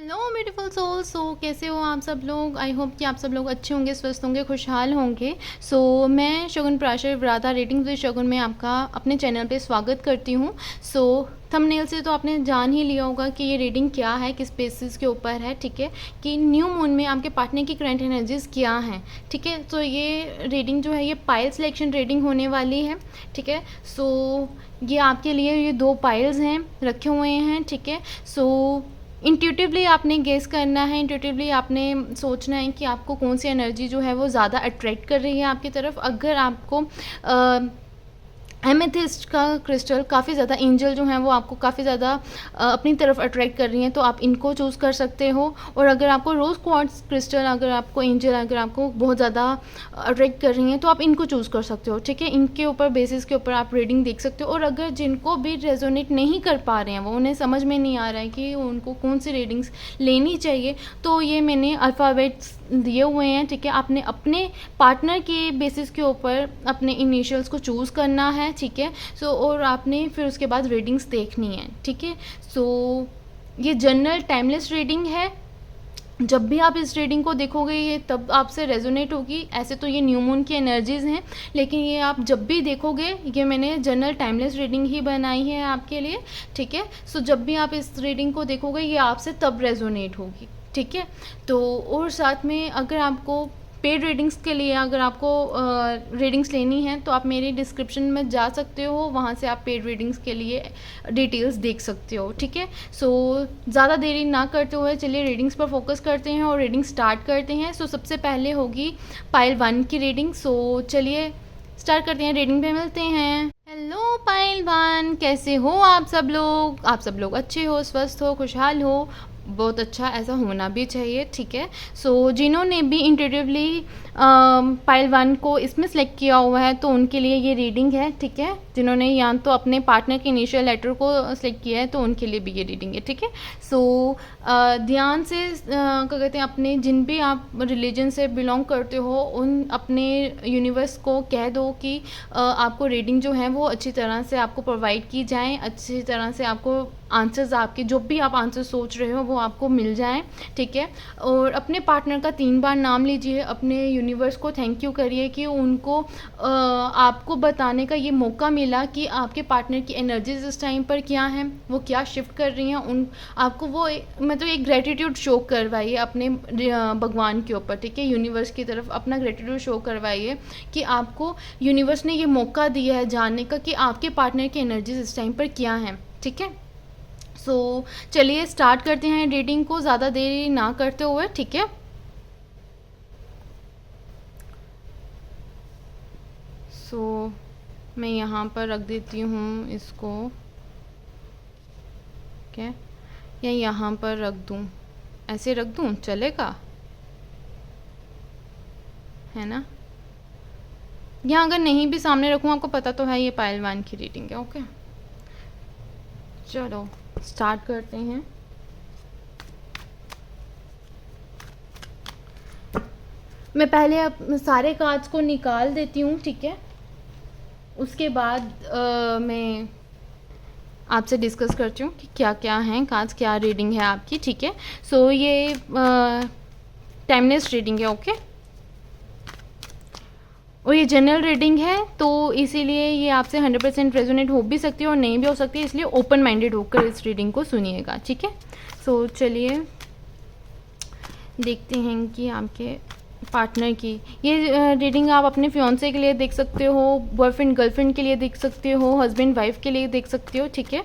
Hello beautiful soul. कैसे हो आप सब लोग। आई होप कि आप सब लोग अच्छे होंगे, स्वस्थ होंगे, खुशहाल होंगे। मैं शगुन प्राशर व्राता रीडिंग्स विद शगुन में आपका अपने चैनल पे स्वागत करती हूँ। थंबनेल से तो आपने जान ही लिया होगा कि ये रीडिंग क्या है, किस बेसिस के ऊपर है। ठीक है, कि न्यू मून में आपके पार्टनर की करंट एनर्जीज क्या हैं। ठीक है, तो ये रीडिंग जो है ये पाइल सिलेक्शन रीडिंग होने वाली है। ठीक है, ये आपके लिए ये 2 पाइल्स हैं रखे हुए हैं। ठीक है, इंट्यूटिवली आपने गेस करना है, इंट्यूटिवली आपने सोचना है कि आपको कौन सी एनर्जी जो है वो ज़्यादा अट्रैक्ट कर रही है आपकी तरफ। अगर आपको एमेथिस्ट का क्रिस्टल काफ़ी ज़्यादा, एंजल जो हैं वो आपको काफ़ी ज़्यादा अपनी तरफ अट्रैक्ट कर रही हैं, तो आप इनको चूज़ कर सकते हो। और अगर आपको रोज़ क्वार्ट्ज क्रिस्टल, अगर आपको एंजल अगर आपको बहुत ज़्यादा अट्रैक्ट कर रही हैं तो आप इनको चूज़ कर सकते हो। ठीक है, इनके ऊपर बेसिस के ऊपर आप रीडिंग देख सकते हो। और अगर जिनको भी रेजोनेट नहीं कर पा रहे हैं, वो उन्हें समझ में नहीं आ रहा है कि उनको कौन सी रीडिंग्स लेनी चाहिए, तो ये मैंने अल्फ़ाबेट्स दिए हुए हैं। ठीक है, आपने अपने पार्टनर के बेसिस के ऊपर अपने इनिशियल्स को चूज़ करना है। ठीक है, और आपने फिर उसके बाद रीडिंग्स देखनी है। ठीक है, ये जनरल टाइमलेस रीडिंग है। जब भी आप इस रीडिंग को देखोगे ये तब आपसे रेजोनेट होगी। ऐसे तो ये न्यू मून की एनर्जीज़ हैं, लेकिन ये आप जब भी देखोगे, ये मैंने जनरल टाइमलेस रीडिंग ही बनाई है आपके लिए। ठीक है, जब भी आप इस रीडिंग को देखोगे ये आपसे तब रेजोनेट होगी। ठीक है, और साथ में अगर आपको पेड रीडिंग्स के लिए, अगर आपको रीडिंग्स लेनी है तो आप मेरी डिस्क्रिप्शन में जा सकते हो, वहाँ से आप पेड रीडिंग्स के लिए डिटेल्स देख सकते हो। ठीक है, ज़्यादा देरी ना करते हुए चलिए रीडिंग्स पर फोकस करते हैं और रीडिंग स्टार्ट करते हैं। सबसे पहले होगी पाइल 1 की रीडिंग। चलिए स्टार्ट करते हैं, रीडिंग पे मिलते हैं। हेलो पाइल 1, कैसे हो आप सब लोग। आप सब लोग अच्छे हो, स्वस्थ हो, खुशहाल हो। बहुत अच्छा, ऐसा होना भी चाहिए। ठीक है, जिन्होंने भी इंट्यूटिवली पाइल 1 को इसमें सेलेक्ट किया हुआ है तो उनके लिए ये रीडिंग है। ठीक है, जिन्होंने या तो अपने पार्टनर के इनिशियल लेटर को सेलेक्ट किया है तो उनके लिए भी ये रीडिंग है। ठीक है, ध्यान से क्या कहते हैं, अपने जिन भी आप रिलीजन से बिलोंग करते हो उन अपने यूनिवर्स को कह दो कि आपको रीडिंग जो है वो अच्छी तरह से आपको प्रोवाइड की जाए, अच्छी तरह से आपको आंसर्स, आपके जो भी आप आंसर सोच रहे हो वो आपको मिल जाएं। ठीक है, और अपने पार्टनर का 3 बार नाम लीजिए, अपने यूनिवर्स को थैंक यू करिए कि उनको आपको बताने का ये मौका मिला कि आपके पार्टनर की एनर्जीज इस टाइम पर क्या हैं, वो क्या शिफ्ट कर रही हैं। उन आपको वो मतलब एक ग्रेटिट्यूड शो करवाइए अपने भगवान के ऊपर। ठीक है, यूनिवर्स की तरफ अपना ग्रेटिट्यूड शो करवाइए कि आपको यूनिवर्स ने ये मौका दिया है जानने का कि आपके पार्टनर की एनर्जीज इस टाइम पर क्या हैं। ठीक है, चलिए स्टार्ट करते हैं रीडिंग को ज़्यादा देरी ना करते हुए। ठीक है, मैं यहाँ पर रख देती हूँ इसको। क्या, या यहाँ पर रख दूँ, ऐसे रख दूँ, चलेगा है ना। यहाँ अगर नहीं भी सामने रखूँ, आपको पता तो है ये पाइल 1 की रीडिंग है। ओके, चलो स्टार्ट करते हैं। मैं पहले सारे कार्ड्स को निकाल देती हूँ। ठीक है, उसके बाद मैं आपसे डिस्कस करती हूँ कि क्या क्या हैं कार्ड्स, क्या रीडिंग है आपकी। ठीक है, ये टाइमलेस रीडिंग है। ओके, और ये जनरल रीडिंग है, तो इसीलिए ये आपसे 100% रेजोनेट हो भी सकती है और नहीं भी हो सकती है, इसलिए ओपन माइंडेड होकर इस रीडिंग को सुनिएगा। ठीक है, चलिए देखते हैं कि आपके पार्टनर की ये रीडिंग आप अपने फियांसे के लिए देख सकते हो, बॉयफ्रेंड गर्लफ्रेंड के लिए देख सकते हो, हस्बैंड वाइफ के लिए देख सकते हो। ठीक है,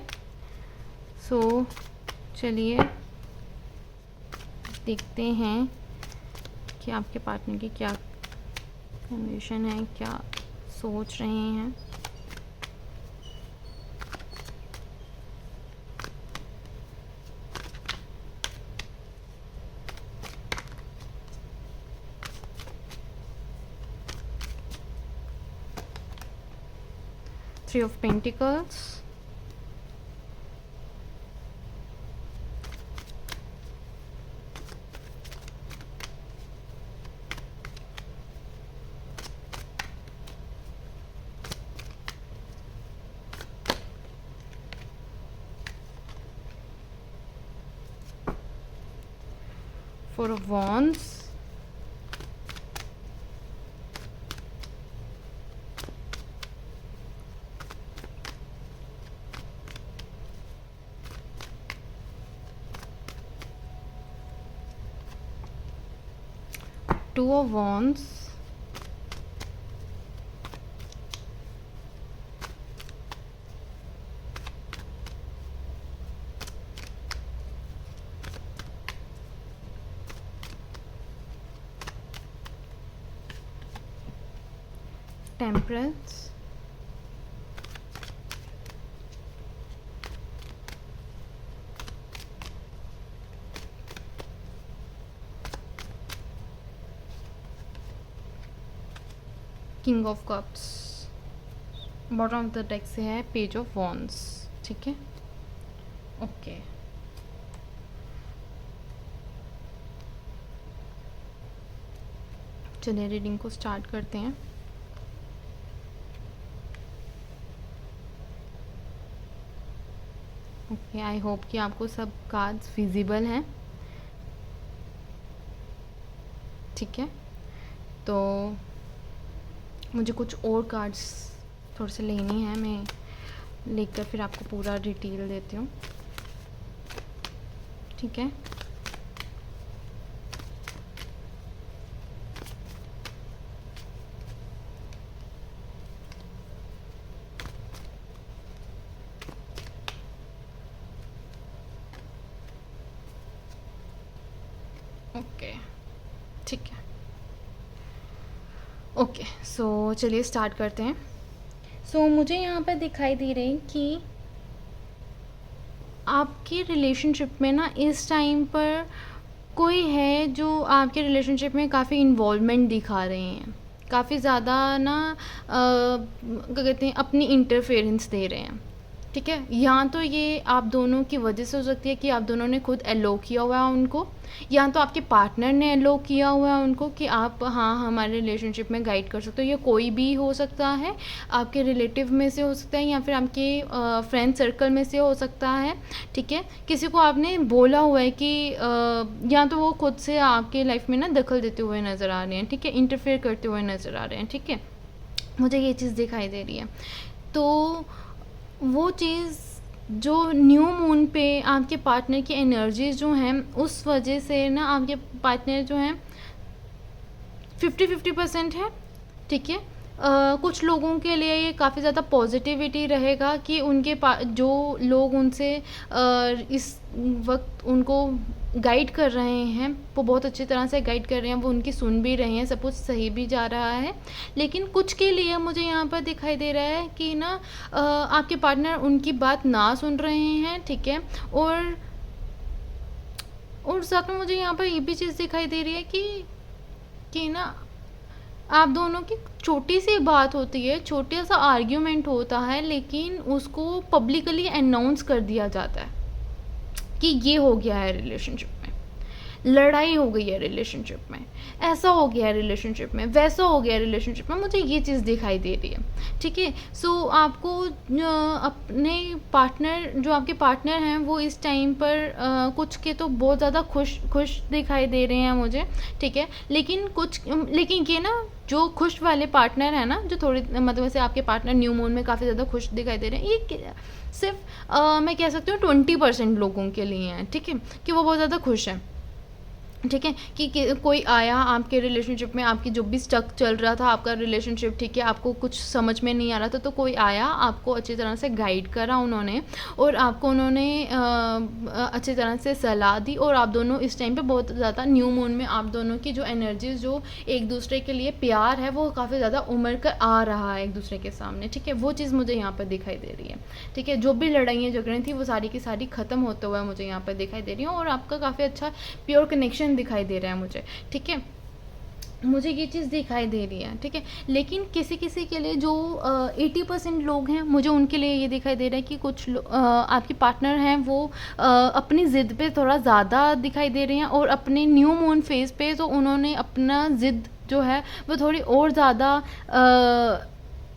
चलिए देखते हैं कि आपके पार्टनर की क्या कंडीशन है, क्या सोच रहे हैं। Three of Pentacles, 4 of Wands, Two of Wands, Temperance, King of Cups, bottom of the deck से है पेज ऑफ वॉन्ड्स। ठीक है, ओके। चलिए रीडिंग को स्टार्ट करते हैं। ओके, आई होप कि आपको सब कार्ड्स विजिबल हैं। ठीक है, तो मुझे कुछ और कार्ड्स थोड़े से लेनी है, मैं लेकर फिर आपको पूरा डिटेल देती हूँ। ठीक है, ओके, ठीक है, ओके। सो चलिए स्टार्ट करते हैं। सो मुझे यहाँ पर दिखाई दे रही कि आपके रिलेशनशिप में ना इस टाइम पर कोई है जो आपके रिलेशनशिप में काफ़ी इन्वॉल्वमेंट दिखा रहे हैं, काफ़ी ज़्यादा ना क्या कहते हैं, अपनी इंटरफेरेंस दे रहे हैं। ठीक है, या तो ये आप दोनों की वजह से हो सकती है कि आप दोनों ने खुद एलो किया हुआ है उनको, या तो आपके पार्टनर ने एलो किया हुआ है उनको कि आप हाँ हमारे रिलेशनशिप में गाइड कर सकते हो। ये कोई भी हो सकता है, आपके रिलेटिव में से हो सकता है, या फिर आपके फ्रेंड सर्कल में से हो सकता है। ठीक है, किसी को आपने बोला हुआ है कि या तो वो खुद से आपके लाइफ में ना दखल देते हुए नज़र आ रहे हैं। ठीक है, इंटरफेयर करते हुए नज़र आ रहे हैं। ठीक है, मुझे ये चीज़ दिखाई दे रही है। तो वो चीज़ जो न्यू मून पे आपके पार्टनर की एनर्जीज जो हैं, उस वजह से ना आपके पार्टनर जो हैं 50-50% है। ठीक है, कुछ लोगों के लिए ये काफ़ी ज़्यादा पॉजिटिविटी रहेगा कि उनके जो लोग उनसे इस वक्त उनको गाइड कर रहे हैं, वो बहुत अच्छी तरह से गाइड कर रहे हैं, वो उनकी सुन भी रहे हैं, सब कुछ सही भी जा रहा है। लेकिन कुछ के लिए मुझे यहाँ पर दिखाई दे रहा है कि ना आपके पार्टनर उनकी बात ना सुन रहे हैं। ठीक है, और साथ में मुझे यहाँ पर ये भी चीज़ दिखाई दे रही है कि ना आप दोनों की छोटी सी बात होती है, छोटा सा आर्ग्यूमेंट होता है, लेकिन उसको पब्लिकली अनाउंस कर दिया जाता है कि ये हो गया है रिलेशनशिप में, लड़ाई हो गई है रिलेशनशिप में, ऐसा हो गया है रिलेशनशिप में, वैसा हो गया है रिलेशनशिप में। मुझे ये चीज़ दिखाई दे रही है। ठीक है, सो आपको अपने पार्टनर, जो आपके पार्टनर हैं, वो इस टाइम पर कुछ के तो बहुत ज़्यादा खुश दिखाई दे रहे हैं मुझे। ठीक है, लेकिन ये ना जो खुश वाले पार्टनर हैं ना, जो थोड़ी मतलब वैसे आपके पार्टनर न्यू मून में काफ़ी ज़्यादा खुश दिखाई दे रहे हैं, ये सिर्फ मैं कह सकती हूँ 20% लोगों के लिए हैं। ठीक है, कि वो बहुत ज़्यादा खुश हैं। ठीक है, कि कोई आया आपके रिलेशनशिप में, आपकी जो भी स्टक चल रहा था आपका रिलेशनशिप, ठीक है, आपको कुछ समझ में नहीं आ रहा था, तो कोई आया, आपको अच्छी तरह से गाइड करा उन्होंने, और आपको उन्होंने अच्छी तरह से सलाह दी, और आप दोनों इस टाइम पे बहुत ज़्यादा न्यू मून में आप दोनों की जो एनर्जीज, जो एक दूसरे के लिए प्यार है, वो काफ़ी ज़्यादा उमड़ कर आ रहा है एक दूसरे के सामने। ठीक है, वो चीज़ मुझे यहाँ पर दिखाई दे रही है। ठीक है, जो भी लड़ाइयाँ झगड़ें थी वो सारी की सारी ख़त्म होते हुए मुझे यहाँ पर दिखाई दे रही हैं, और आपका काफ़ी अच्छा प्योर कनेक्शन दिखाई दे रहा है मुझे। ठीक है, मुझे ये चीज़ दिखाई दे रही है। ठीक है, लेकिन किसी किसी के लिए जो 80% लोग हैं, मुझे उनके लिए ये दिखाई दे रहा है कि कुछ आपके पार्टनर हैं वो अपनी ज़िद पे थोड़ा ज़्यादा दिखाई दे रहे हैं, और अपने न्यू मून फेज़ पे तो उन्होंने अपना ज़िद जो है वो थोड़ी और ज़्यादा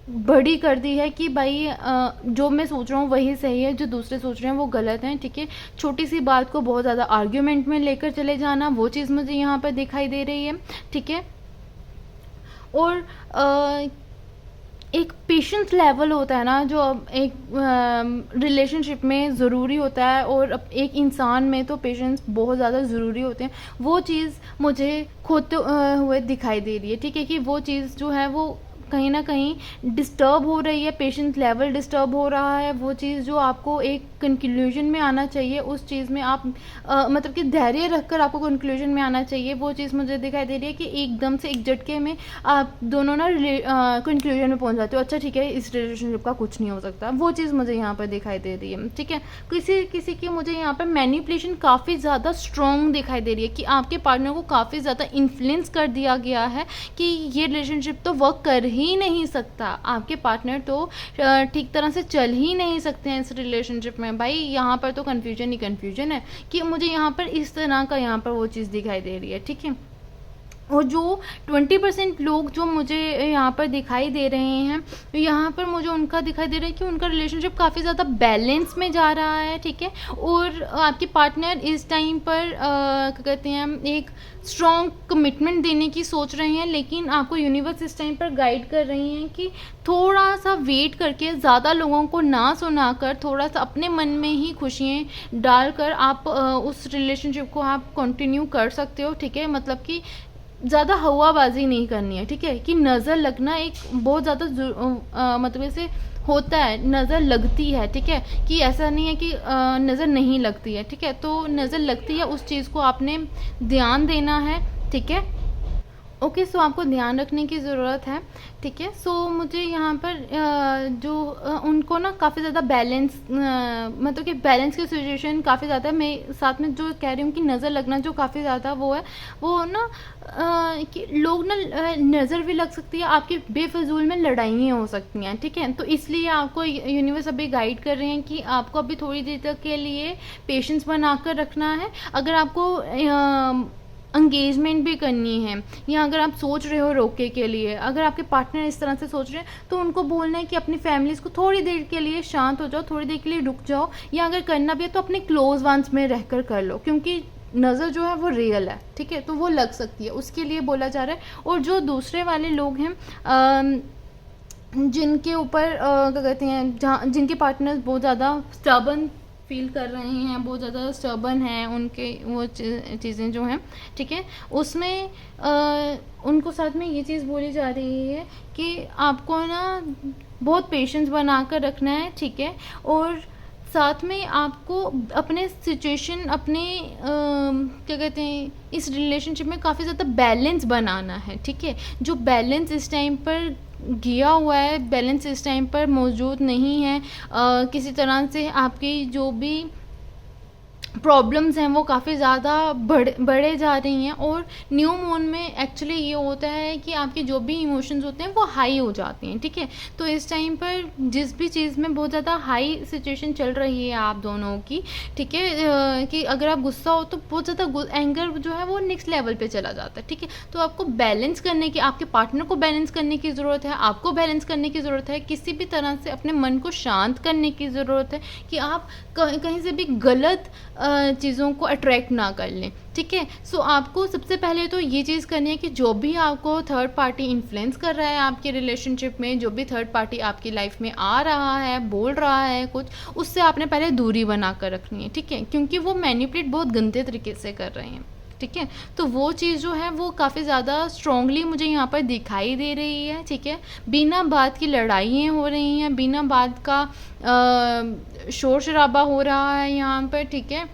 बड़ी कर दी है कि भाई जो मैं सोच रहा हूँ वही सही है, जो दूसरे सोच रहे हैं वो गलत हैं, ठीक है। छोटी सी बात को बहुत ज़्यादा आर्ग्यूमेंट में लेकर चले जाना, वो चीज़ मुझे यहाँ पर दिखाई दे रही है, ठीक है। और एक पेशेंस लेवल होता है ना, जो एक रिलेशनशिप में ज़रूरी होता है, और एक इंसान में तो पेशेंस बहुत ज़्यादा ज़रूरी होते हैं, वो चीज़ मुझे खोते हुए दिखाई दे रही है, ठीक है। कि वो चीज़ जो है वो कहीं ना कहीं डिस्टर्ब हो रही है, पेशेंस लेवल डिस्टर्ब हो रहा है। वो चीज़ जो आपको एक कंक्लूजन में आना चाहिए, उस चीज़ में आप मतलब कि धैर्य रखकर आपको कंक्लूजन में आना चाहिए, वो चीज़ मुझे दिखाई दे रही है कि एकदम से एक झटके में आप दोनों ना कंक्लूजन में पहुंच जाते हो, अच्छा ठीक है इस रिलेशनशिप का कुछ नहीं हो सकता, वो चीज़ मुझे यहाँ पर दिखाई दे रही है, ठीक है। किसी किसी की मुझे यहाँ पर मैनिपुलेशन काफ़ी ज़्यादा स्ट्रॉन्ग दिखाई दे रही है, कि आपके पार्टनर को काफ़ी ज़्यादा इन्फ्लुएंस कर दिया गया है कि ये रिलेशनशिप तो वर्क कर ही नहीं सकता, आपके पार्टनर तो ठीक तरह से चल ही नहीं सकते हैं इस रिलेशनशिप में। भाई यहाँ पर तो कन्फ्यूजन ही कन्फ्यूजन है, कि मुझे यहाँ पर इस तरह का यहाँ पर वो चीज़ दिखाई दे रही है, ठीक है। और जो 20% लोग जो मुझे यहाँ पर दिखाई दे रहे हैं, यहाँ पर मुझे उनका दिखाई दे रहा है कि उनका रिलेशनशिप काफ़ी ज़्यादा बैलेंस में जा रहा है, ठीक है। और आपके पार्टनर इस टाइम पर क्या कहते हैं, एक स्ट्रॉन्ग कमिटमेंट देने की सोच रहे हैं, लेकिन आपको यूनिवर्स इस टाइम पर गाइड कर रही हैं कि थोड़ा सा वेट करके, ज़्यादा लोगों को ना सुनाकर, थोड़ा सा अपने मन में ही खुशियाँ डालकर आप उस रिलेशनशिप को आप कंटिन्यू कर सकते हो, ठीक है। मतलब कि ज़्यादा हवाबाजी नहीं करनी है, ठीक है। कि नज़र लगना एक बहुत ज़्यादा मतलब ऐसे होता है, नज़र लगती है, ठीक है। कि ऐसा नहीं है कि नज़र नहीं लगती है, ठीक है। तो नज़र लगती है, उस चीज़ को आपने ध्यान देना है, ठीक है। ओके, सो आपको ध्यान रखने की ज़रूरत है, ठीक है। सो मुझे यहाँ पर उनको ना काफ़ी ज़्यादा बैलेंस, मतलब कि बैलेंस की सिचुएशन काफ़ी ज़्यादा है। मैं साथ में जो कह रही हूँ कि नज़र लगना जो काफ़ी ज़्यादा वो है, वो ना कि लोग ना नज़र भी लग सकती है, आपकी बेफजूल में लड़ाइयाँ हो सकती हैं, ठीक है। तो इसलिए आपको यूनिवर्स अभी गाइड कर रहे हैं कि आपको अभी थोड़ी देर तक के लिए पेशेंस बना कर रखना है। अगर आपको एंगेजमेंट भी करनी है, या अगर आप सोच रहे हो रोके के लिए, अगर आपके पार्टनर इस तरह से सोच रहे हैं, तो उनको बोलना है कि अपनी फैमिलीज़ को थोड़ी देर के लिए शांत हो जाओ, थोड़ी देर के लिए रुक जाओ, या अगर करना भी है तो अपने क्लोज वंस में रहकर कर लो, क्योंकि नज़र जो है वो रियल है, ठीक है। तो वो लग सकती है, उसके लिए बोला जा रहा है। और जो दूसरे वाले लोग हैं जिनके ऊपर क्या कहते हैं, जहाँ जिनके पार्टनर्स बहुत ज़्यादा स्टबर्न फील कर रहे हैं, बहुत ज़्यादा स्टबर्न हैं, उनके वो चीज़ें जो हैं, ठीक है, उसमें उनको साथ में ये चीज़ बोली जा रही है कि आपको ना बहुत पेशेंस बना कर रखना है, ठीक है। और साथ में आपको अपने सिचुएशन, अपने क्या कहते हैं, इस रिलेशनशिप में काफ़ी ज़्यादा बैलेंस बनाना है, ठीक है। जो बैलेंस इस टाइम पर गया हुआ है, बैलेंस इस टाइम पर मौजूद नहीं है, किसी तरह से आपकी जो भी प्रॉब्लम्स हैं वो काफ़ी ज़्यादा बढ़े जा रही हैं। और न्यू मून में एक्चुअली ये होता है कि आपके जो भी इमोशंस होते हैं वो हाई हो जाते हैं, ठीक है। तो इस टाइम पर जिस भी चीज़ में बहुत ज़्यादा हाई सिचुएशन चल रही है आप दोनों की, ठीक है, कि अगर आप गुस्सा हो तो बहुत ज़्यादा एंगर जो है वो नेक्स्ट लेवल पे चला जाता है, ठीक है। तो आपको बैलेंस करने की, आपके पार्टनर को बैलेंस करने की ज़रूरत है, आपको बैलेंस करने की ज़रूरत है, किसी भी तरह से अपने मन को शांत करने की ज़रूरत है, कि आप कहीं से भी गलत चीज़ों को अट्रैक्ट ना कर लें, ठीक है। सो आपको सबसे पहले तो ये चीज़ करनी है कि जो भी आपको थर्ड पार्टी इन्फ्लुएंस कर रहा है आपके रिलेशनशिप में, जो भी थर्ड पार्टी आपकी लाइफ में आ रहा है, बोल रहा है कुछ, उससे आपने पहले दूरी बना कर रखनी है, ठीक है। क्योंकि वो मैनिपुलेट बहुत गंदे तरीके से कर रहे हैं, ठीक है। तो वो चीज़ जो है वो काफ़ी ज़्यादा स्ट्रांगली मुझे यहाँ पर दिखाई दे रही है, ठीक है। बिना बात की लड़ाइयाँ हो रही हैं, बिना बात का शोर शराबा हो रहा है यहाँ पर, ठीक है,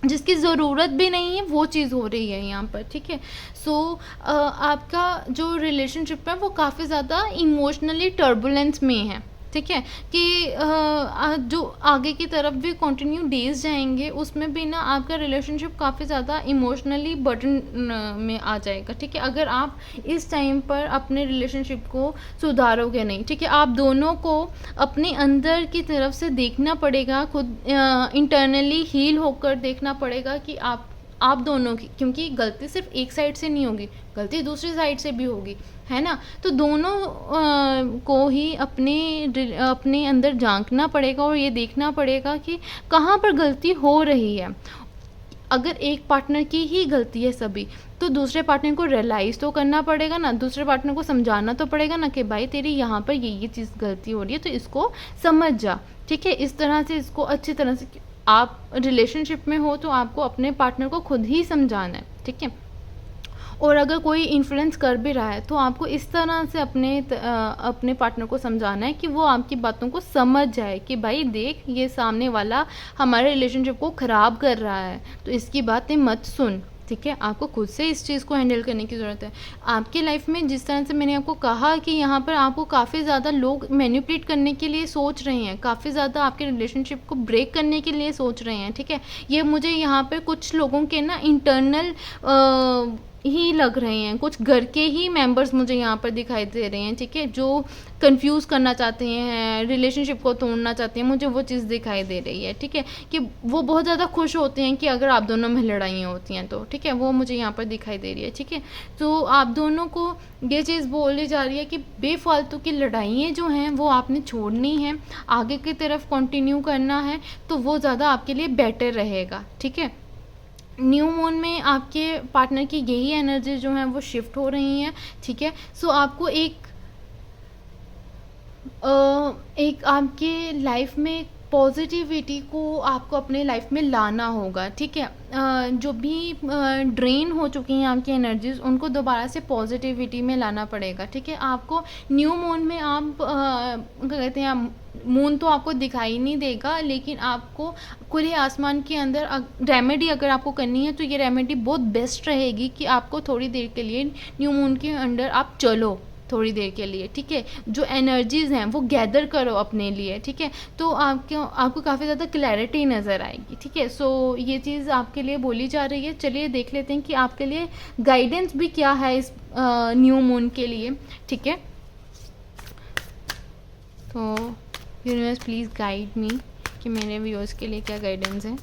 जिसकी ज़रूरत भी नहीं है, वो चीज़ हो रही है यहाँ पर, ठीक है। सो आपका जो रिलेशनशिप है वो काफ़ी ज़्यादा इमोशनली टर्बुलेंस में है, ठीक है। कि जो आगे की तरफ भी कंटिन्यू डेज जाएंगे, उसमें भी ना आपका रिलेशनशिप काफ़ी ज़्यादा इमोशनली बर्डन में आ जाएगा, ठीक है। अगर आप इस टाइम पर अपने रिलेशनशिप को सुधारोगे नहीं, ठीक है, आप दोनों को अपने अंदर की तरफ से देखना पड़ेगा, खुद इंटरनली हील होकर देखना पड़ेगा कि आप दोनों की, क्योंकि गलती सिर्फ एक साइड से नहीं होगी, गलती दूसरी साइड से भी होगी, है ना। तो दोनों को ही अपने अंदर झांकना पड़ेगा और ये देखना पड़ेगा कि कहाँ पर गलती हो रही है। अगर एक पार्टनर की ही गलती है सभी, तो दूसरे पार्टनर को रियलाइज़ तो करना पड़ेगा ना, दूसरे पार्टनर को समझाना तो पड़ेगा ना कि भाई तेरी यहाँ पर ये चीज़ गलती हो रही है, तो इसको समझ जा, ठीक है। इस तरह से इसको अच्छी तरह से, आप रिलेशनशिप में हो तो आपको अपने पार्टनर को खुद ही समझाना है, ठीक है। और अगर कोई इन्फ्लुएंस कर भी रहा है तो आपको इस तरह से अपने पार्टनर को समझाना है कि वो आपकी बातों को समझ जाए कि भाई देख, ये सामने वाला हमारे रिलेशनशिप को ख़राब कर रहा है, तो इसकी बातें मत सुन, ठीक है। आपको खुद से इस चीज़ को हैंडल करने की ज़रूरत है। आपकी लाइफ में जिस तरह से मैंने आपको कहा कि यहाँ पर आपको काफ़ी ज़्यादा लोग मैनिपुलेट करने के लिए सोच रहे हैं, काफ़ी ज़्यादा आपके रिलेशनशिप को ब्रेक करने के लिए सोच रहे हैं, ठीक है। ये मुझे यहाँ पर कुछ लोगों के ना इंटरनल ही लग रहे हैं, कुछ घर के ही मेंबर्स मुझे यहाँ पर दिखाई दे रहे हैं, ठीक है, जो कंफ्यूज करना चाहते हैं, रिलेशनशिप को तोड़ना चाहते हैं, मुझे वो चीज़ दिखाई दे रही है, ठीक है। कि वो बहुत ज़्यादा खुश होते हैं कि अगर आप दोनों में लड़ाइयाँ होती हैं तो, ठीक है, वो मुझे यहाँ पर दिखाई दे रही है, ठीक है। तो आप दोनों को ये चीज़ बोली जा रही है कि बेफालतू की लड़ाइयाँ जो हैं वो आपने छोड़नी है, आगे की तरफ कंटिन्यू करना है, तो वो ज़्यादा आपके लिए बेटर रहेगा, ठीक है। न्यू मून में आपके पार्टनर की यही एनर्जी जो है वो शिफ्ट हो रही हैं, ठीक है। सो आपको एक आपके लाइफ में पॉजिटिविटी को आपको अपने लाइफ में लाना होगा, ठीक है। जो भी ड्रेन हो चुकी हैं आपकी एनर्जीज, उनको दोबारा से पॉजिटिविटी में लाना पड़ेगा, ठीक है। आपको न्यू मून में आप क्या कहते हैं, मून तो आपको दिखाई नहीं देगा, लेकिन आपको खुले आसमान के अंदर रेमेडी अगर आपको करनी है तो ये रेमेडी बहुत बेस्ट रहेगी कि आपको थोड़ी देर के लिए न्यू मून के अंदर आप चलो, थोड़ी देर के लिए, ठीक है। जो एनर्जीज़ हैं वो गैदर करो अपने लिए, ठीक है। तो आपको काफ़ी ज़्यादा क्लैरिटी नज़र आएगी, ठीक है। सो ये चीज़ आपके लिए बोली जा रही है। चलिए देख लेते हैं कि आपके लिए गाइडेंस भी क्या है इस न्यू मून के लिए, ठीक है। तो यूनिवर्स प्लीज़ गाइड मी कि मेरे व्यूअर्स के लिए क्या गाइडेंस है।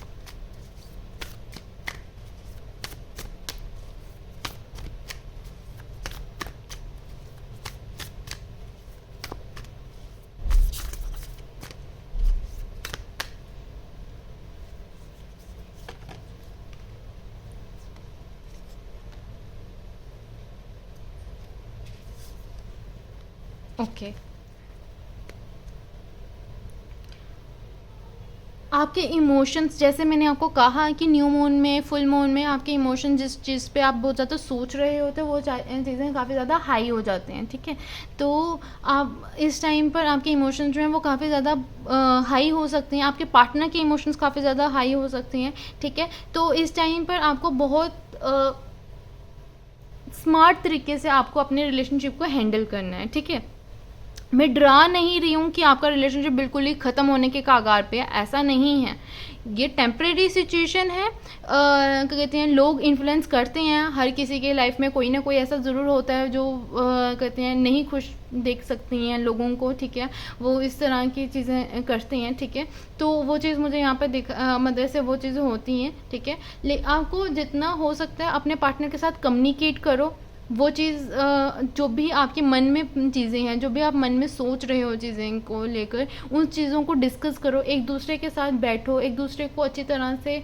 ओके, आपके इमोशंस, जैसे मैंने आपको कहा कि न्यू मून में, फुल मून में आपके इमोशन जिस चीज़ पे आप बहुत ज़्यादा सोच रहे होते हैं वो चीज़ें काफ़ी ज़्यादा हाई हो जाते हैं, ठीक है। तो आप इस टाइम पर आपके इमोशंस जो हैं वो काफ़ी ज़्यादा हाई हो सकते हैं, आपके पार्टनर के इमोशंस काफ़ी ज़्यादा हाई हो सकते हैं, ठीक है। तो इस टाइम पर आपको बहुत स्मार्ट तरीके से आपको अपने रिलेशनशिप को हैंडल करना है, ठीक है। मैं डरा नहीं रही हूँ कि आपका रिलेशनशिप बिल्कुल ही ख़त्म होने के कगार पे है, ऐसा नहीं है। ये टेम्परेरी सिचुएशन है। क्या कहते हैं, लोग इन्फ्लुएंस करते हैं, हर किसी के लाइफ में कोई ना कोई ऐसा ज़रूर होता है जो कहते हैं नहीं खुश देख सकती हैं लोगों को, ठीक है। वो इस तरह की चीज़ें करते हैं, ठीक है। तो वो चीज़ मुझे यहाँ पर मदद से वो चीज़ें होती हैं, ठीक है। आपको जितना हो सकता है अपने पार्टनर के साथ कम्युनिकेट करो। वो चीज़ जो भी आपके मन में चीज़ें हैं, जो भी आप मन में सोच रहे हो चीज़ें को लेकर, उन चीज़ों को डिस्कस करो, एक दूसरे के साथ बैठो, एक दूसरे को अच्छी तरह से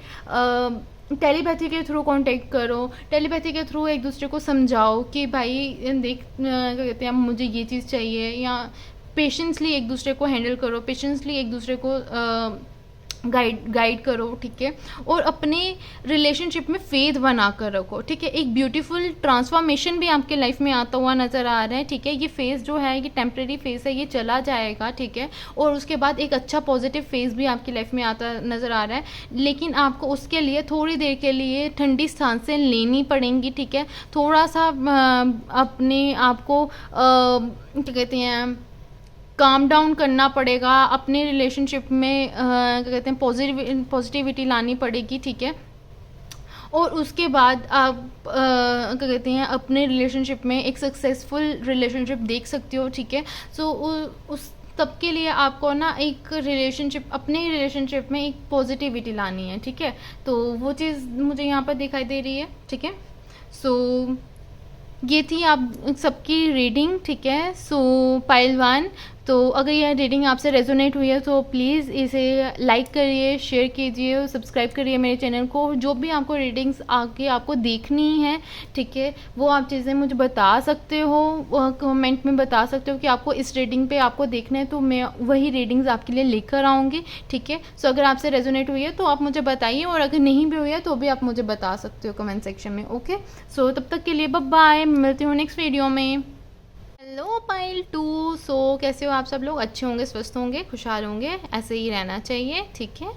टेलीपैथी के थ्रू कांटेक्ट करो, टेलीपैथी के थ्रू एक दूसरे को समझाओ कि भाई देख, क्या कहते हैं, मुझे ये चीज़ चाहिए, या पेशेंसली एक दूसरे को हैंडल करो, पेशेंसली एक दूसरे को गाइड करो, ठीक है। और अपने रिलेशनशिप में फेथ बना कर रखो, ठीक है। एक ब्यूटीफुल ट्रांसफॉर्मेशन भी आपके लाइफ में आता हुआ नज़र आ रहा है, ठीक है। ये फेज़ जो है ये टेम्प्रेरी फेज़ है, ये चला जाएगा, ठीक है। और उसके बाद एक अच्छा पॉजिटिव फेज़ भी आपकी लाइफ में आता नज़र आ रहा है, लेकिन आपको उसके लिए थोड़ी देर के लिए ठंडी सांसें लेनी पड़ेंगी, ठीक है। थोड़ा सा अपने आप को क्या कहते हैं, काम डाउन करना पड़ेगा, अपने रिलेशनशिप में क्या कहते हैं, पॉजिटिविटी लानी पड़ेगी, ठीक है। और उसके बाद आप क्या कहते हैं, अपने रिलेशनशिप में एक सक्सेसफुल रिलेशनशिप देख सकते हो, ठीक है। सो उस तब के लिए आपको ना एक रिलेशनशिप, अपने रिलेशनशिप में एक पॉजिटिविटी लानी है, ठीक है। तो वो चीज़ मुझे यहाँ पर दिखाई दे रही है, ठीक है। सो ये थी आप सबकी रीडिंग, ठीक है। सो पाइल 1, तो अगर यह रीडिंग आपसे रेजोनेट हुई है तो प्लीज़ इसे लाइक करिए, शेयर कीजिए, सब्सक्राइब करिए मेरे चैनल को। जो भी आपको रीडिंग्स आगे आपको देखनी है, ठीक है, वो आप चीज़ें मुझे बता सकते हो, कमेंट में बता सकते हो कि आपको इस रीडिंग पे आपको देखना है, तो मैं वही रीडिंग्स आपके लिए लेकर आऊँगी, ठीक है। सो अगर आपसे रेजोनेट हुई है तो आप मुझे बताइए, और अगर नहीं भी हुई है तो भी आप मुझे बता सकते हो कमेंट सेक्शन में, ओके। सो तब तक के लिए बाय बाय, मिलती हूँ नेक्स्ट वीडियो में। हेलो पाइल 2, सो कैसे हो आप सब लोग? अच्छे होंगे, स्वस्थ होंगे, खुशहाल होंगे, ऐसे ही रहना चाहिए, ठीक है।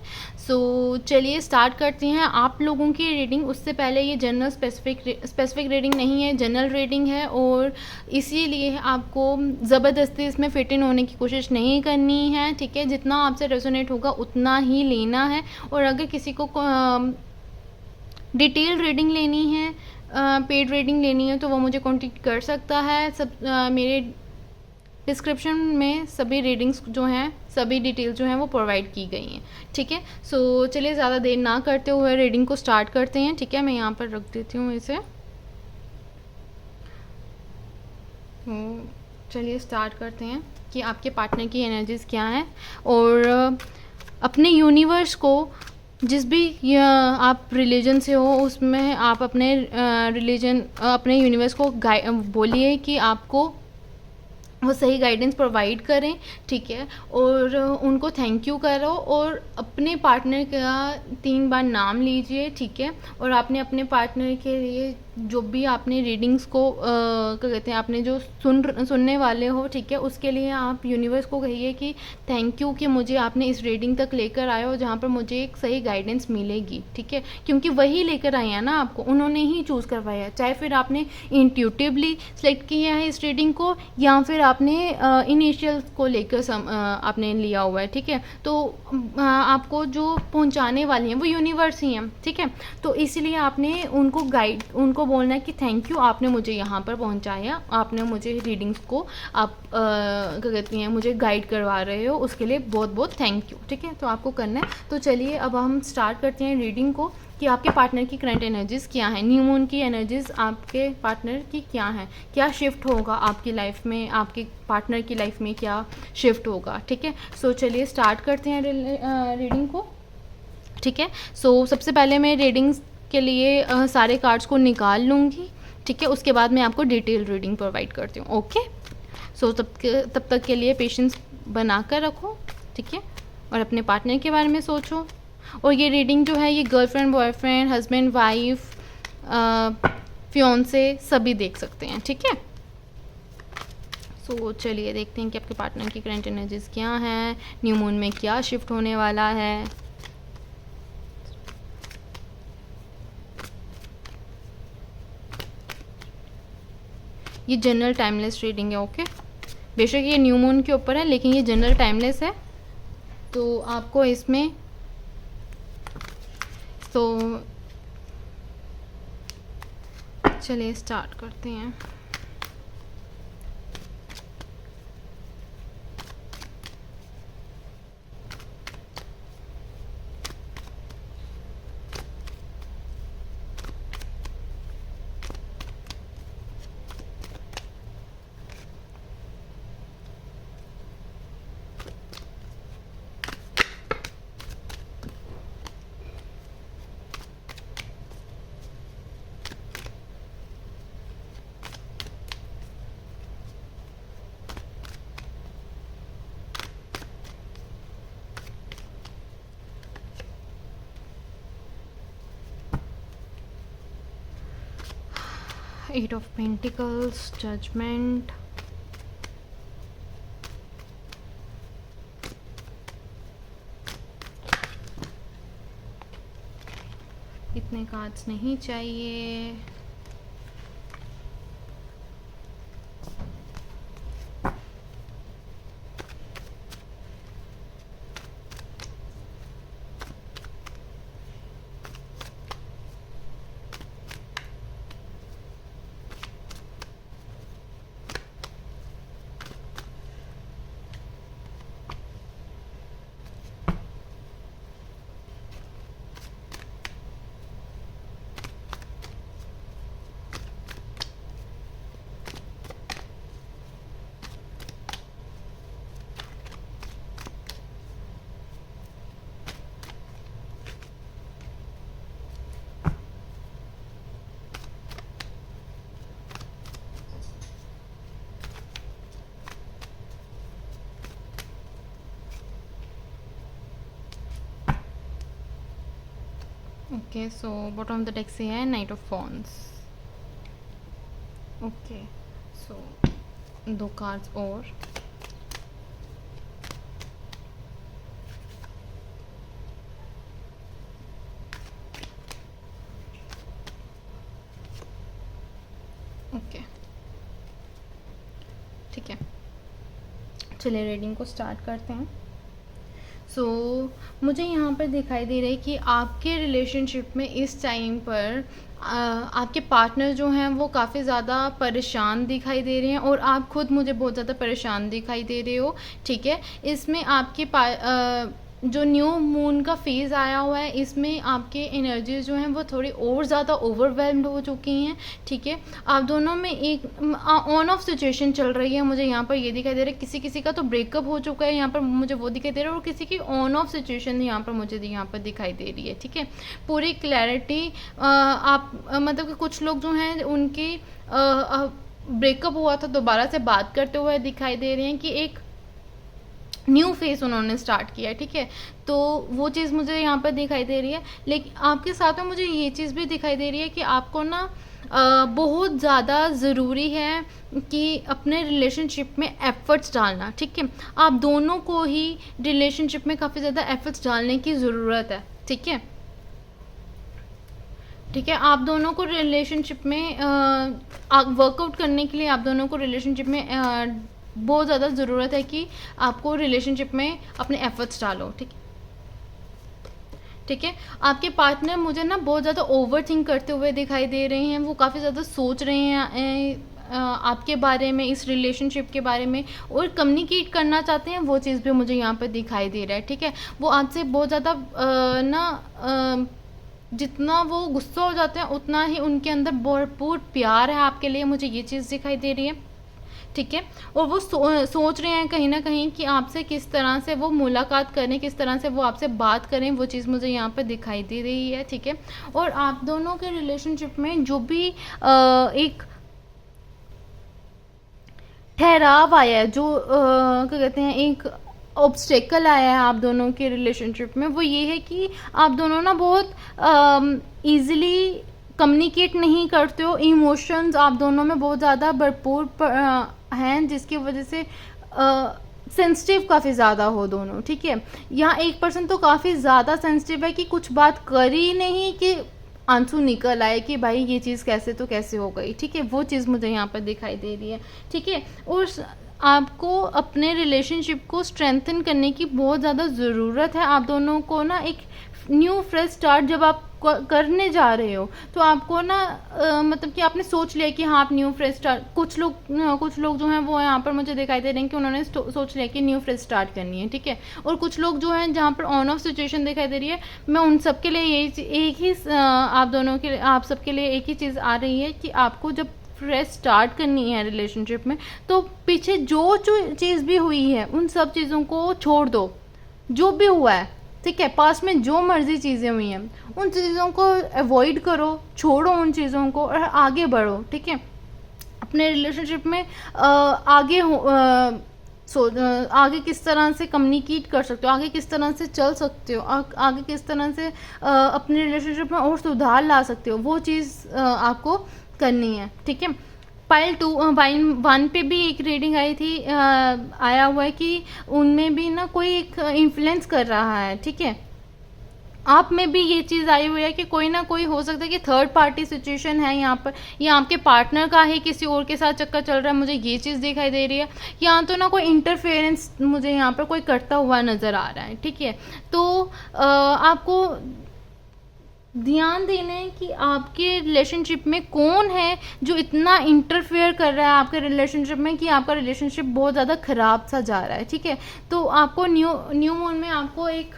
सो चलिए स्टार्ट करते हैं आप लोगों की रीडिंग। उससे पहले ये जनरल स्पेसिफिक रीडिंग नहीं है, जनरल रीडिंग है, और इसीलिए आपको ज़बरदस्ती इसमें फिट इन होने की कोशिश नहीं करनी है, ठीक है। जितना आपसे रेजोनेट होगा उतना ही लेना है, और अगर किसी को डिटेल रीडिंग लेनी है, पेड रीडिंग लेनी है, तो वो मुझे कॉन्टेक्ट कर सकता है। मेरे डिस्क्रिप्शन में सभी रीडिंग्स जो हैं, सभी डिटेल्स जो हैं वो प्रोवाइड की गई हैं, ठीक है। सो चलिए ज़्यादा देर ना करते हुए रीडिंग को स्टार्ट करते हैं, ठीक है। मैं यहाँ पर रख देती हूँ इसे। चलिए स्टार्ट करते हैं कि आपके पार्टनर की एनर्जीज़ क्या हैं, और अपने यूनिवर्स को, जिस भी आप रिलीजन से हो उसमें आप अपने रिलीजन, अपने यूनिवर्स को बोलिए कि आपको वो सही गाइडेंस प्रोवाइड करें, ठीक है। और उनको थैंक यू करो, और अपने पार्टनर का 3 बार नाम लीजिए, ठीक है। और आपने अपने पार्टनर के लिए जो भी आपने रीडिंग्स को क्या कहते हैं, आपने जो सुनने वाले हो, ठीक है, उसके लिए आप यूनिवर्स को कहिए कि थैंक यू कि मुझे आपने इस रीडिंग तक लेकर आए हो, जहाँ पर मुझे एक सही गाइडेंस मिलेगी, ठीक है। क्योंकि वही लेकर आए हैं ना आपको, उन्होंने ही चूज़ करवाया है, चाहे फिर आपने इंट्यूटिवली सेलेक्ट किया है इस रीडिंग को, या फिर आपने इनिशियल्स को लेकर आपने लिया हुआ है, ठीक है। तो आपको जो पहुँचाने वाली हैं वो यूनिवर्स ही हैं, ठीक है। तो इसलिए आपने उनको बोलना है कि थैंक यू, आपने मुझे यहाँ पर पहुँचाया, आपने मुझे रीडिंग्स को आप क्या कहती हैं, मुझे गाइड करवा रहे हो, उसके लिए बहुत बहुत थैंक यू, ठीक है। तो आपको करना है। तो चलिए अब हम स्टार्ट करते हैं रीडिंग को कि आपके पार्टनर की करंट एनर्जीज़ क्या हैं, न्यू मून की एनर्जीज़ आपके पार्टनर की क्या हैं, क्या शिफ्ट होगा आपकी लाइफ में, आपके पार्टनर की लाइफ में क्या शिफ्ट होगा, ठीक है। सो चलिए स्टार्ट करते हैं रीडिंग को, ठीक है। सो सबसे पहले मैं रीडिंग्स के लिए सारे कार्ड्स को निकाल लूँगी, ठीक है। उसके बाद मैं आपको डिटेल रीडिंग प्रोवाइड करती हूँ, ओके। सो तब तक के लिए पेशेंस बना कर रखो, ठीक है, और अपने पार्टनर के बारे में सोचो। और ये रीडिंग जो है ये गर्लफ्रेंड, बॉयफ्रेंड, हस्बैंड, वाइफ, फियोंसे सभी देख सकते हैं, ठीक है। सो चलिए देखते हैं कि आपके पार्टनर की करंट एनर्जीज़ क्या हैं, न्यू मून में क्या शिफ्ट होने वाला है। ये जनरल टाइमलेस रीडिंग है, ओके। बेशक ये न्यू मून के ऊपर है, लेकिन ये जनरल टाइमलेस है, तो आपको इसमें तो चलिए स्टार्ट करते हैं। Eight of Pentacles, Judgment, इतने कार्ड्स नहीं चाहिए। Okay, so bottom of the deck से है night of wands. Okay, so 2 cards और। ओके, ठीक है, चलिए रीडिंग को स्टार्ट करते हैं। सो मुझे यहाँ पर दिखाई दे रहा है कि आपके रिलेशनशिप में इस टाइम पर आपके पार्टनर जो हैं वो काफ़ी ज़्यादा परेशान दिखाई दे रहे हैं और आप खुद मुझे बहुत ज़्यादा परेशान दिखाई दे रहे हो, ठीक है। इसमें आपके जो न्यू मून का फेज़ आया हुआ है, इसमें आपके एनर्जीज जो हैं वो थोड़ी और ज़्यादा ओवरवेल्म्ड हो चुकी हैं, ठीक है। आप दोनों में एक ऑन ऑफ सिचुएशन चल रही है, मुझे यहाँ पर ये दिखाई दे रहा है। किसी किसी का तो ब्रेकअप हो चुका है, यहाँ पर मुझे वो दिखाई दे रहा है, और किसी की ऑन ऑफ सिचुएशन यहाँ पर मुझे यहाँ पर दिखाई दे रही है, ठीक है। पूरी क्लैरिटी आप मतलब कि कुछ लोग जो हैं उनकी ब्रेकअप हुआ था, दोबारा से बात करते हुए दिखाई दे रहे हैं कि एक न्यू फेस उन्होंने स्टार्ट किया है, ठीक है। तो वो चीज़ मुझे यहाँ पर दिखाई दे रही है। लेकिन आपके साथ में मुझे ये चीज़ भी दिखाई दे रही है कि आपको ना बहुत ज़्यादा ज़रूरी है कि अपने रिलेशनशिप में एफ़र्ट्स डालना, ठीक है। आप दोनों को ही रिलेशनशिप में काफ़ी ज़्यादा एफ़र्ट्स डालने की ज़रूरत है, ठीक है। ठीक है, आप दोनों को रिलेशनशिप में वर्कआउट करने के लिए आप दोनों को रिलेशनशिप में बहुत ज़्यादा ज़रूरत है कि आपको रिलेशनशिप में अपने एफर्ट्स डालो, ठीक है। ठीक है, आपके पार्टनर मुझे ना बहुत ज़्यादा ओवर थिंक करते हुए दिखाई दे रहे हैं। वो काफ़ी ज़्यादा सोच रहे हैं आपके बारे में, इस रिलेशनशिप के बारे में, और कम्युनिकेट करना चाहते हैं। वो चीज़ भी मुझे यहाँ पर दिखाई दे रहा है, ठीक है। वो आपसे बहुत ज़्यादा जितना वो गुस्सा हो जाते हैं उतना ही उनके अंदर भरपूर प्यार है आपके लिए, मुझे ये चीज़ दिखाई दे रही है, ठीक है। और वो सोच रहे हैं कहीं ना कहीं कि आपसे किस तरह से वो मुलाकात करें, किस तरह से वो आपसे बात करें, वो चीज़ मुझे यहाँ पर दिखाई दे रही है, ठीक है। और आप दोनों के रिलेशनशिप में जो भी एक ठहराव आया है, जो क्या कहते हैं, एक ऑब्स्टेकल आया है आप दोनों के रिलेशनशिप में, वो ये है कि आप दोनों ना बहुत ईज़िली कम्युनिकेट नहीं करते हो। इमोशंस आप दोनों में बहुत ज़्यादा भरपूर हैं, जिसकी वजह से सेंसिटिव काफ़ी ज़्यादा हो दोनों, ठीक है। यहाँ एक पर्सन तो काफ़ी ज़्यादा सेंसिटिव है कि कुछ बात कर ही नहीं कि आंसू निकल आए कि भाई ये चीज़ कैसे तो कैसे हो गई, ठीक है। वो चीज़ मुझे यहाँ पर दिखाई दे रही है, ठीक है। और आपको अपने रिलेशनशिप को स्ट्रेंथन करने की बहुत ज़्यादा ज़रूरत है। आप दोनों को ना एक न्यू फ्रेश स्टार्ट जब आप करने जा रहे हो, तो आपको ना मतलब कि आपने सोच लिया कि हाँ आप न्यू फ्रेश स्टार्ट, कुछ लोग जो हैं वो यहाँ पर मुझे दिखाई दे रहे हैं कि उन्होंने सोच लिया कि न्यू फ्रेश स्टार्ट करनी है, ठीक है। और कुछ लोग जो हैं जहाँ पर ऑन ऑफ सिचुएशन दिखाई दे रही है, मैं उन सब के लिए एक ही आप सबके लिए एक ही चीज़ आ रही है कि आपको जब फ्रेश स्टार्ट करनी है रिलेशनशिप में, तो पीछे जो चीज़ भी हुई है उन सब चीज़ों को छोड़ दो, जो भी हुआ है, ठीक है। पास में जो मर्जी चीज़ें हुई हैं उन चीज़ों को अवॉइड करो, छोड़ो उन चीज़ों को और आगे बढ़ो, ठीक है। अपने रिलेशनशिप में आगे किस तरह से कम्युनिकेट कर सकते हो, आगे किस तरह से चल सकते हो, आगे किस तरह से अपने रिलेशनशिप में और सुधार ला सकते हो, वो चीज़ आपको करनी है, ठीक है। पाइल 1 पे भी एक रीडिंग आई थी, आया हुआ है कि उनमें भी ना कोई एक इन्फ्लुएंस कर रहा है, ठीक है। आप में भी ये चीज़ आई हुई है कि कोई ना कोई हो सकता है कि थर्ड पार्टी सिचुएशन है यहाँ पर, या आपके पार्टनर का ही किसी और के साथ चक्कर चल रहा है, मुझे ये चीज़ दिखाई दे रही है। यहाँ तो ना कोई इंटरफेरेंस मुझे यहाँ पर कोई करता हुआ नज़र आ रहा है, ठीक है। तो आपको ध्यान देना है कि आपके रिलेशनशिप में कौन है जो इतना इंटरफेयर कर रहा है आपके रिलेशनशिप में कि आपका रिलेशनशिप बहुत ज़्यादा ख़राब सा जा रहा है, ठीक है। तो आपको न्यू मून में आपको एक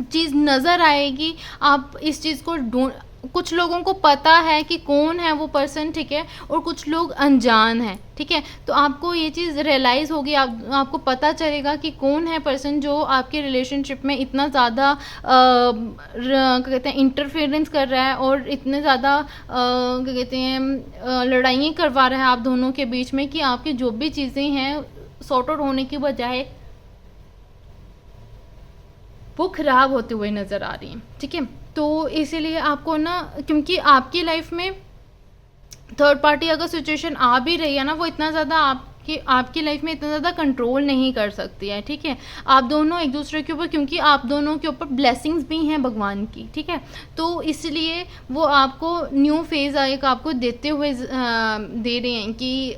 चीज़ नज़र आएगी, आप इस चीज़ को ढूंढ, कुछ लोगों को पता है कि कौन है वो पर्सन, ठीक है, और कुछ लोग अनजान हैं, ठीक है। तो आपको ये चीज़ रियलाइज़ होगी, आपको पता चलेगा कि कौन है पर्सन जो आपके रिलेशनशिप में इतना ज़्यादा क्या कहते हैं इंटरफेरेंस कर रहा है और इतने ज़्यादा क्या कहते हैं लड़ाइयाँ करवा रहा है आप दोनों के बीच में, कि आपकी जो भी चीज़ें हैं सॉर्ट आउट होने की बजाय वो खराब होते हुए नज़र आ रही हैं, ठीक है। तो इसीलिए आपको ना, क्योंकि आपकी लाइफ में थर्ड पार्टी अगर सिचुएशन आ भी रही है ना, वो इतना ज़्यादा आपकी लाइफ में इतना ज़्यादा कंट्रोल नहीं कर सकती है, ठीक है। आप दोनों एक दूसरे के ऊपर, क्योंकि आप दोनों के ऊपर ब्लेसिंग्स भी हैं भगवान की, ठीक है। तो इसलिए वो आपको न्यू फेज़ एक आपको देते हुए दे रहे हैं कि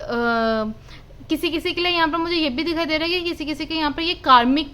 किसी किसी के लिए यहाँ पर मुझे ये भी दिखाई दे रहा है कि किसी किसी के यहाँ पर ये कार्मिक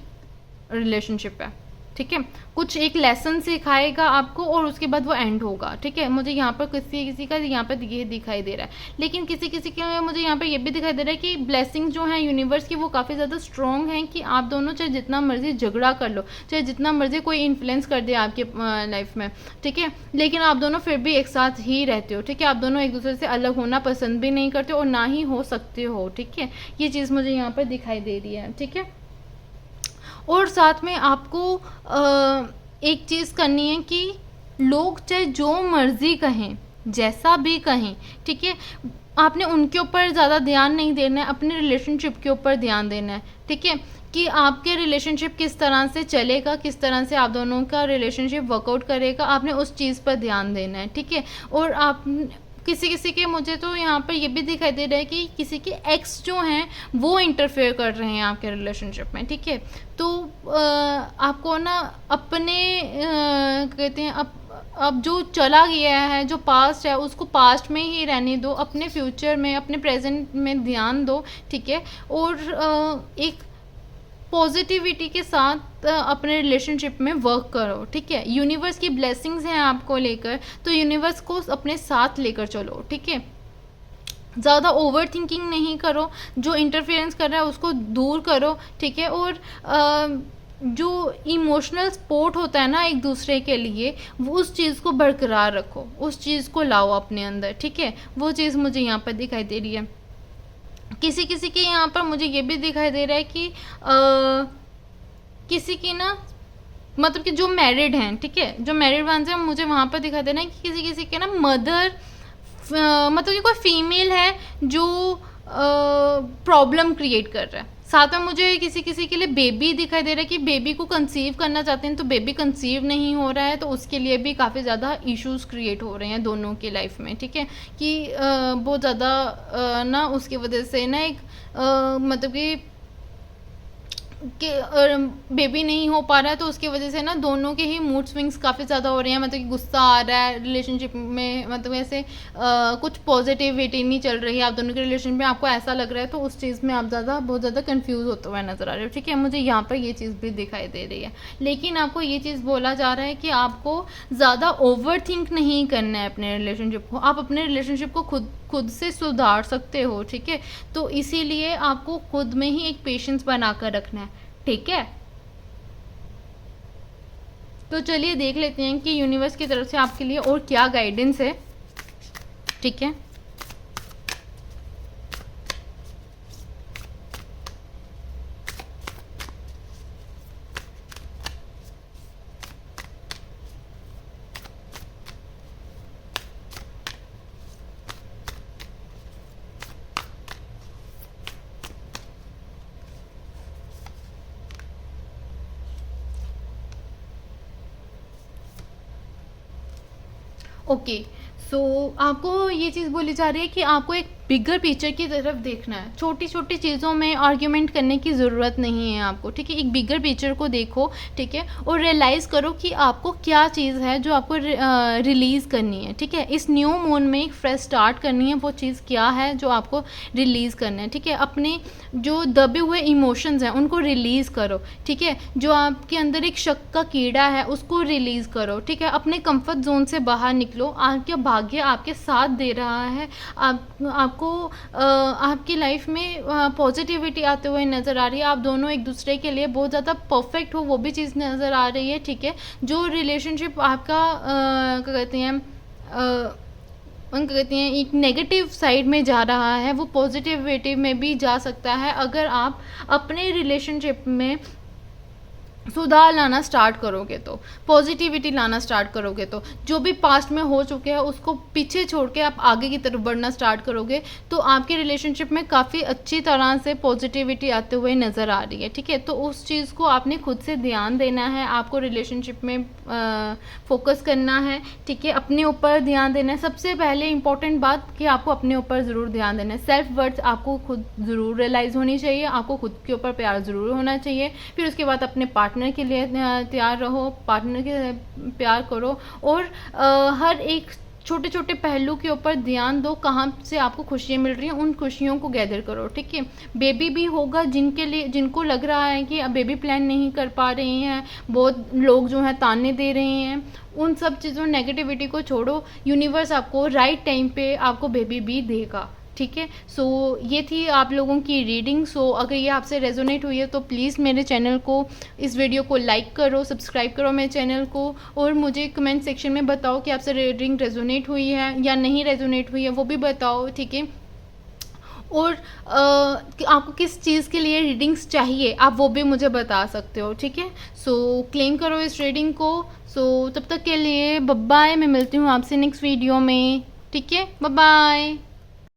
रिलेशनशिप है, ठीक है। कुछ एक लेसन सिखाएगा आपको और उसके बाद वो एंड होगा, ठीक है। मुझे यहाँ पर किसी किसी का यहाँ पर ये दिखाई दे रहा है, लेकिन किसी किसी के मुझे यहाँ पर ये भी दिखाई दे रहा है कि ब्लेसिंग जो है यूनिवर्स की वो काफ़ी ज़्यादा स्ट्रॉन्ग हैं कि आप दोनों चाहे जितना मर्जी झगड़ा कर लो, चाहे जितना मर्जी कोई इन्फ्लुएंस कर दे आपके लाइफ में, ठीक है, लेकिन आप दोनों फिर भी एक साथ ही रहते हो, ठीक है। आप दोनों एक दूसरे से अलग होना पसंद भी नहीं करते और ना ही हो सकते हो, ठीक है। ये चीज़ मुझे यहाँ पर दिखाई दे रही है, ठीक है। और साथ में आपको एक चीज़ करनी है कि लोग चाहे जो मर्जी कहें, जैसा भी कहें, ठीक है, आपने उनके ऊपर ज़्यादा ध्यान नहीं देना है, अपने रिलेशनशिप के ऊपर ध्यान देना है, ठीक है, कि आपके रिलेशनशिप किस तरह से चलेगा, किस तरह से आप दोनों का रिलेशनशिप वर्कआउट करेगा, आपने उस चीज़ पर ध्यान देना है, ठीक है। और आप किसी किसी के, मुझे तो यहाँ पर ये भी दिखाई दे रहा है कि किसी के एक्स जो हैं वो इंटरफेयर कर रहे हैं आपके रिलेशनशिप में, ठीक है। तो आपको ना अपने कहते हैं अब जो चला गया है, जो पास्ट है, उसको पास्ट में ही रहने दो, अपने फ्यूचर में, अपने प्रेजेंट में ध्यान दो, ठीक है। और एक पॉजिटिविटी के साथ अपने रिलेशनशिप में वर्क करो, ठीक है। यूनिवर्स की ब्लेसिंग्स हैं आपको लेकर, तो यूनिवर्स को अपने साथ लेकर चलो, ठीक है। ज़्यादा ओवर थिंकिंग नहीं करो, जो इंटरफेरेंस कर रहा है उसको दूर करो, ठीक है। और जो इमोशनल सपोर्ट होता है ना एक दूसरे के लिए, वो उस चीज़ को बरकरार रखो, उस चीज़ को लाओ अपने अंदर, ठीक है। वो चीज़ मुझे यहाँ पर दिखाई दे रही है। किसी किसी के यहाँ पर मुझे ये भी दिखाई दे रहा है कि किसी की ना, मतलब कि जो मैरिड हैं, ठीक है, जो मैरिड वंस हैं, मुझे वहाँ पर दिखाई दे रहा है कि किसी किसी के ना मदर, मतलब कि कोई फीमेल है जो प्रॉब्लम क्रिएट कर रहा है। साथ में मुझे किसी किसी के लिए बेबी दिखाई दे रहा है कि बेबी को कंसीव करना चाहते हैं, तो बेबी कंसीव नहीं हो रहा है, तो उसके लिए भी काफ़ी ज़्यादा इश्यूज क्रिएट हो रहे हैं दोनों की लाइफ में, ठीक है। कि बहुत ज़्यादा ना उसकी वजह से ना एक मतलब कि बेबी नहीं हो पा रहा है, तो उसकी वजह से ना दोनों के ही मूड स्विंग्स काफ़ी ज़्यादा हो रहे हैं, मतलब कि गुस्सा आ रहा है रिलेशनशिप में, मतलब ऐसे कुछ पॉजिटिविटी नहीं चल रही है आप दोनों के रिलेशन में, आपको ऐसा लग रहा है, तो उस चीज़ में आप बहुत ज़्यादा कंफ्यूज होते हुए नज़र आ रहे हो, ठीक है। मुझे यहाँ पर ये चीज़ भी दिखाई दे रही है, लेकिन आपको ये चीज़ बोला जा रहा है कि आपको ज़्यादा ओवर थिंक नहीं करना है अपने रिलेशनशिप को, आप अपने रिलेशनशिप को खुद से सुधार सकते हो, ठीक है। तो इसीलिए आपको खुद में ही एक पेशेंस बनाकर रखना है, ठीक है। तो चलिए देख लेते हैं कि यूनिवर्स की तरफ से आपके लिए और क्या गाइडेंस है, ठीक है। ओके, सो आपको ये चीज़ बोली जा रही है कि आपको एक बिगर पिक्चर की तरफ देखना है, छोटी छोटी चीज़ों में आर्ग्यूमेंट करने की ज़रूरत नहीं है आपको, ठीक है। एक बिगर पिक्चर को देखो, ठीक है, और रियलाइज़ करो कि आपको क्या चीज़ है जो आपको रिलीज़ करनी है, ठीक है। इस न्यू मून में एक फ्रेश स्टार्ट करनी है, वो चीज़ क्या है जो आपको रिलीज़ करना है, ठीक है। अपने जो दबे हुए इमोशंस हैं उनको रिलीज़ करो, ठीक है। जो आपके अंदर एक शक का कीड़ा है उसको रिलीज़ करो, ठीक है। अपने कंफर्ट जोन से बाहर निकलो, आपका भाग्य आपके साथ दे रहा है, आपको आपकी लाइफ में पॉजिटिविटी आते हुए नज़र आ रही है, आप दोनों एक दूसरे के लिए बहुत ज़्यादा परफेक्ट हो, वो भी चीज़ नज़र आ रही है, ठीक है। जो रिलेशनशिप आपका क्या कहते हैं एक नेगेटिव साइड में जा रहा है, वो पॉजिटिविटी में भी जा सकता है अगर आप अपने रिलेशनशिप में सुधार लाना स्टार्ट करोगे तो, पॉजिटिविटी लाना स्टार्ट करोगे तो, जो भी पास्ट में हो चुके हैं उसको पीछे छोड़ के आप आगे की तरफ बढ़ना स्टार्ट करोगे, तो आपके रिलेशनशिप में काफ़ी अच्छी तरह से पॉजिटिविटी आते हुए नज़र आ रही है। ठीक है, तो उस चीज़ को आपने खुद से ध्यान देना है, आपको रिलेशनशिप में फोकस करना है। ठीक है, अपने ऊपर ध्यान देना है। सबसे पहले इंपॉर्टेंट बात कि आपको अपने ऊपर ज़रूर ध्यान देना है। सेल्फ वर्थ आपको खुद ज़रूर रियलाइज़ होनी चाहिए, आपको खुद के ऊपर प्यार ज़रूर होना चाहिए। फिर उसके बाद अपने पार्टनर के लिए तैयार रहो, पार्टनर के प्यार करो, और हर एक छोटे छोटे पहलू के ऊपर ध्यान दो, कहाँ से आपको खुशियाँ मिल रही हैं उन खुशियों को गैदर करो। ठीक है, बेबी भी होगा जिनके लिए, जिनको लग रहा है कि अब बेबी प्लान नहीं कर पा रहे हैं, बहुत लोग जो हैं ताने दे रहे हैं, उन सब चीज़ों नेगेटिविटी को छोड़ो, यूनिवर्स आपको राइट टाइम पे आपको बेबी भी देगा। ठीक है, सो ये थी आप लोगों की रीडिंग। सो अगर ये आपसे रेजोनेट हुई है तो प्लीज़ मेरे चैनल को, इस वीडियो को लाइक करो, सब्सक्राइब करो मेरे चैनल को, और मुझे कमेंट सेक्शन में बताओ कि आपसे रीडिंग रेजोनेट हुई है या नहीं रेजोनेट हुई है, वो भी बताओ। ठीक है, और कि आपको किस चीज़ के लिए रीडिंग्स चाहिए आप वो भी मुझे बता सकते हो। ठीक है, सो क्लेम करो इस रीडिंग को। सो तब तक के लिए बाय बाय, मैं मिलती हूँ आपसे नेक्स्ट वीडियो में। ठीक है, बाय बाय।